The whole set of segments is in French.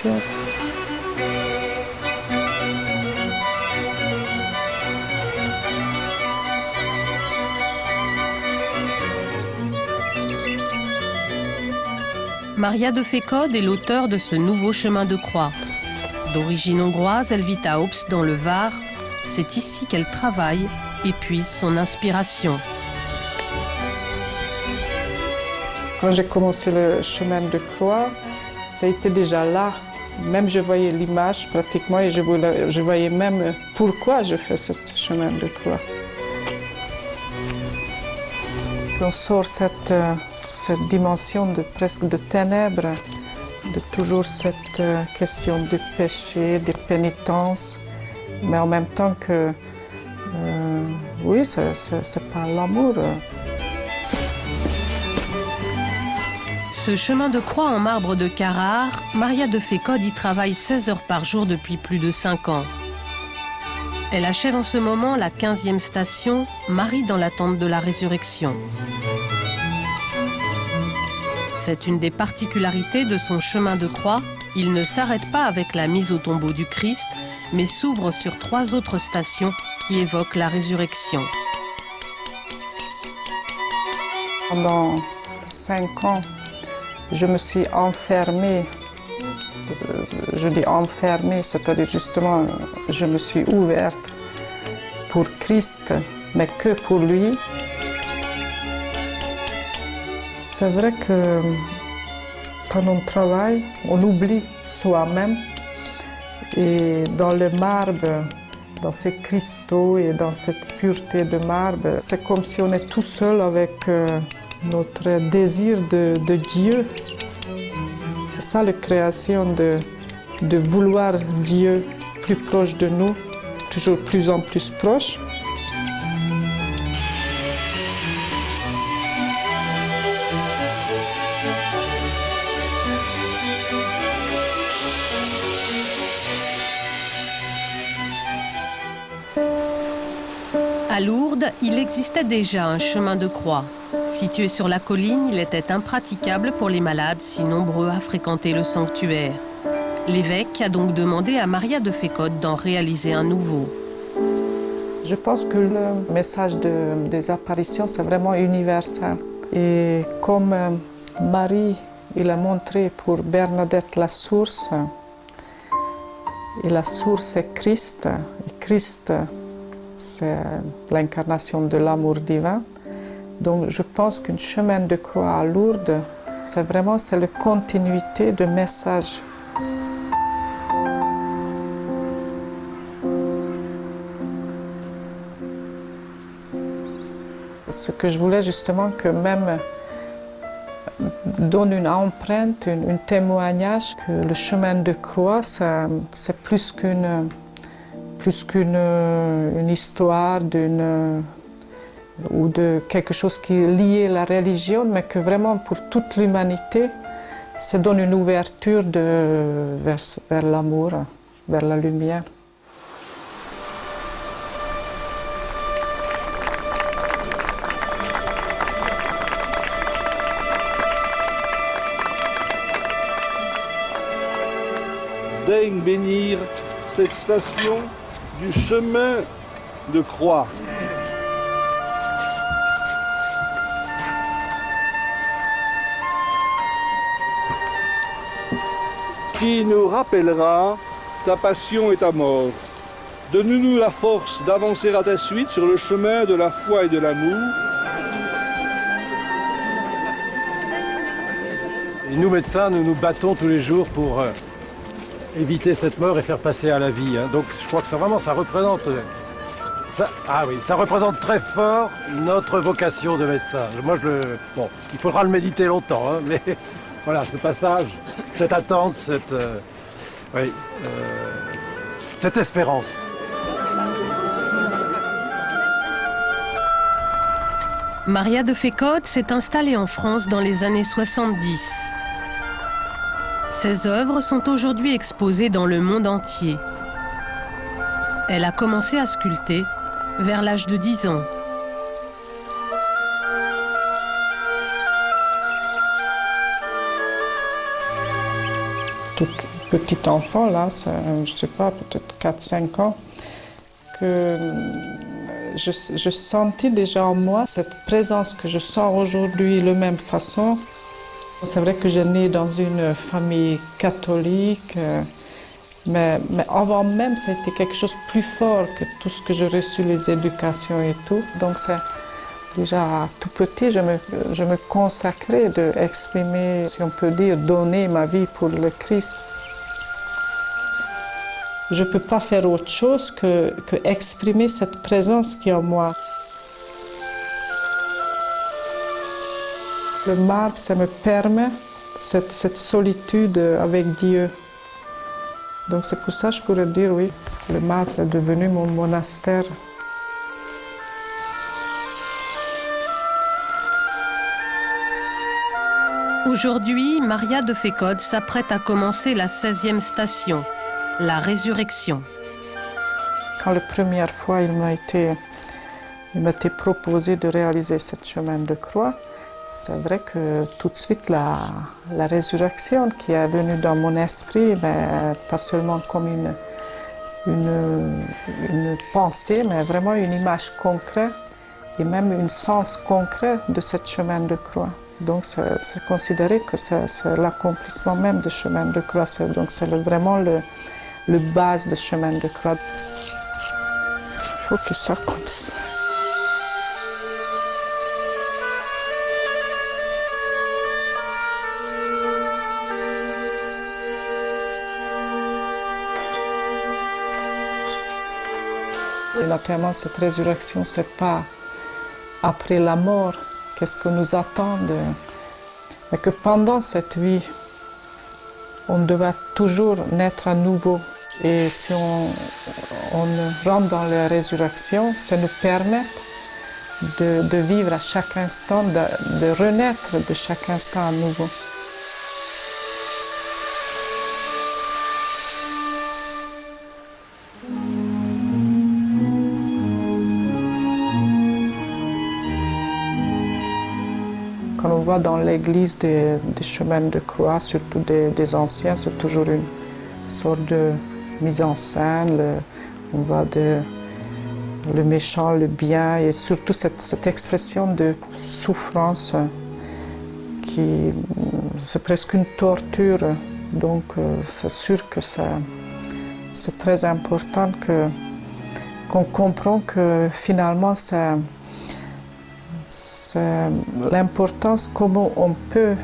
difficile. Maria de Fécode est l'auteure de ce nouveau chemin de croix. D'origine hongroise, elle vit à Obs dans le Var. C'est ici qu'elle travaille et puise son inspiration. Quand j'ai commencé le chemin de croix, ça a été déjà là. Même je voyais l'image pratiquement et je voyais même pourquoi je fais ce chemin de croix. On sort cette dimension presque de ténèbres, de toujours cette question du péché, de pénitence, mais en même temps que, oui, c'est pas l'amour. Ce chemin de croix en marbre de Carrare, Maria de Fécode y travaille 16 heures par jour depuis plus de 5 ans. Elle achève en ce moment la 15e station, Marie dans l'attente de la résurrection. C'est une des particularités de son chemin de croix. Il ne s'arrête pas avec la mise au tombeau du Christ, mais s'ouvre sur 3 autres stations qui évoquent la résurrection. Pendant 5 ans, je me suis enfermée. Je dis enfermée, c'est-à-dire justement, je me suis ouverte pour Christ, mais que pour lui. C'est vrai que quand on travaille, on oublie soi-même. Et dans le marbre, dans ces cristaux et dans cette pureté de marbre, c'est comme si on est tout seul avec notre désir de Dieu. C'est ça la création de vouloir Dieu plus proche de nous, toujours plus en plus proche. À Lourdes, il existait déjà un chemin de croix. Situé sur la colline, il était impraticable pour les malades si nombreux à fréquenter le sanctuaire. L'évêque a donc demandé à Maria de Fécode d'en réaliser un nouveau. Je pense que le message des apparitions, c'est vraiment universel. Et comme Marie, il a montré pour Bernadette la source, et la source est Christ, et Christ, c'est l'incarnation de l'amour divin. Donc je pense qu'un chemin de croix à Lourdes, c'est la continuité de message. Ce que je voulais justement que même donne une empreinte, un témoignage que le chemin de croix, c'est plus qu'une histoire ou de quelque chose qui est lié à la religion, mais que vraiment pour toute l'humanité, ça donne une ouverture vers l'amour, vers la lumière. Daigne bénir cette station du chemin de croix. Qui nous rappellera ta passion et ta mort. Donne-nous la force d'avancer à ta suite sur le chemin de la foi et de l'amour. Et nous, médecins, nous nous battons tous les jours pour éviter cette mort et faire passer à la vie. Donc je crois que ça représente... ça représente très fort notre vocation de médecin. Moi, bon, il faudra le méditer longtemps, mais voilà, ce passage, cette attente, cette espérance. Maria de Fécode s'est installée en France dans les années 70. Ses œuvres sont aujourd'hui exposées dans le monde entier. Elle a commencé à sculpter vers l'âge de 10 ans. petit enfant, là, je ne sais pas, peut-être 4-5 ans, que je sentis déjà en moi cette présence que je sens aujourd'hui de la même façon. C'est vrai que j'ai né dans une famille catholique, mais avant même, ça a été quelque chose de plus fort que tout ce que j'ai reçu, les éducations et tout. Donc c'est déjà tout petit, je me consacrais d'exprimer, si on peut dire, donner ma vie pour le Christ. Je ne peux pas faire autre chose que exprimer cette présence qui est en moi. Le marbre, ça me permet cette solitude avec Dieu. Donc c'est pour ça que je pourrais dire, oui, le marbre est devenu mon monastère. Aujourd'hui, Maria de Fécode s'apprête à commencer la 16e station, la résurrection. Quand la première fois il m'a été proposé de réaliser ce chemin de croix, c'est vrai que tout de suite la résurrection qui est venue dans mon esprit, mais pas seulement comme une pensée, mais vraiment une image concrète et même un sens concret de ce chemin de croix. Donc c'est considéré que c'est l'accomplissement même du chemin de croix. Donc c'est vraiment le base du chemin de croix. Il faut que ça comme ça. Et naturellement, cette résurrection, c'est pas après la mort, qu'est-ce que nous attend, mais que pendant cette vie, on doit toujours naître à nouveau. Et si on rentre dans la résurrection, ça nous permet de vivre à chaque instant, de renaître de chaque instant à nouveau. Quand on voit dans l'église des chemins de croix, surtout des anciens, c'est toujours une sorte de mise en scène. On voit le méchant, le bien, et surtout cette expression de souffrance c'est presque une torture. Donc c'est sûr que c'est très important qu'on comprend que finalement c'est l'importance, comment on peut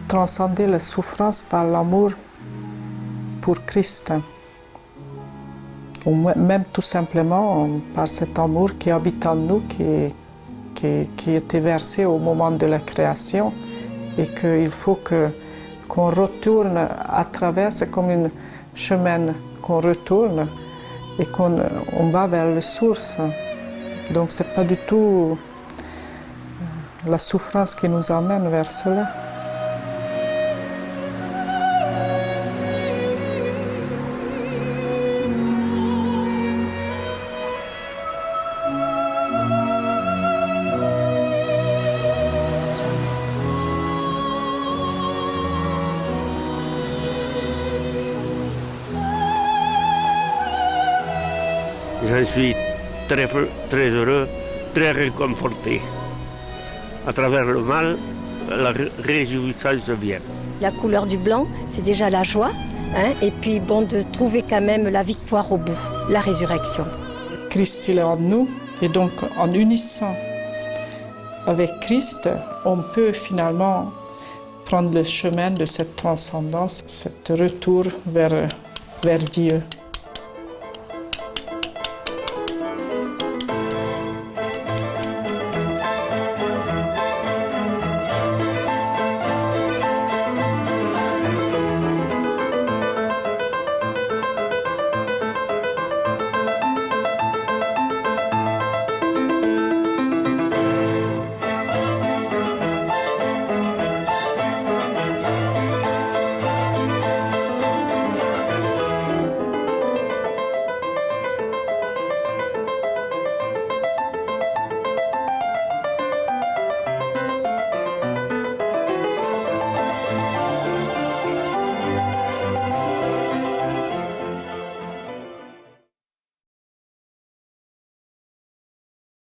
transcender la souffrance par l'amour pour Christ. Ou même tout simplement par cet amour qui habite en nous, qui était versé au moment de la création et qu'il faut qu'on retourne à travers, c'est comme un chemin qu'on retourne et qu'on va vers la source. Donc ce n'est pas du tout la souffrance qui nous amène vers cela. Je suis très heureux, très réconforté. À travers le mal, la réjouissance vient. La couleur du blanc, c'est déjà la joie, hein, et puis bon, de trouver quand même la victoire au bout, la résurrection. Christ, il est en nous, et donc en unissant avec Christ, on peut finalement prendre le chemin de cette transcendance, ce retour vers Dieu.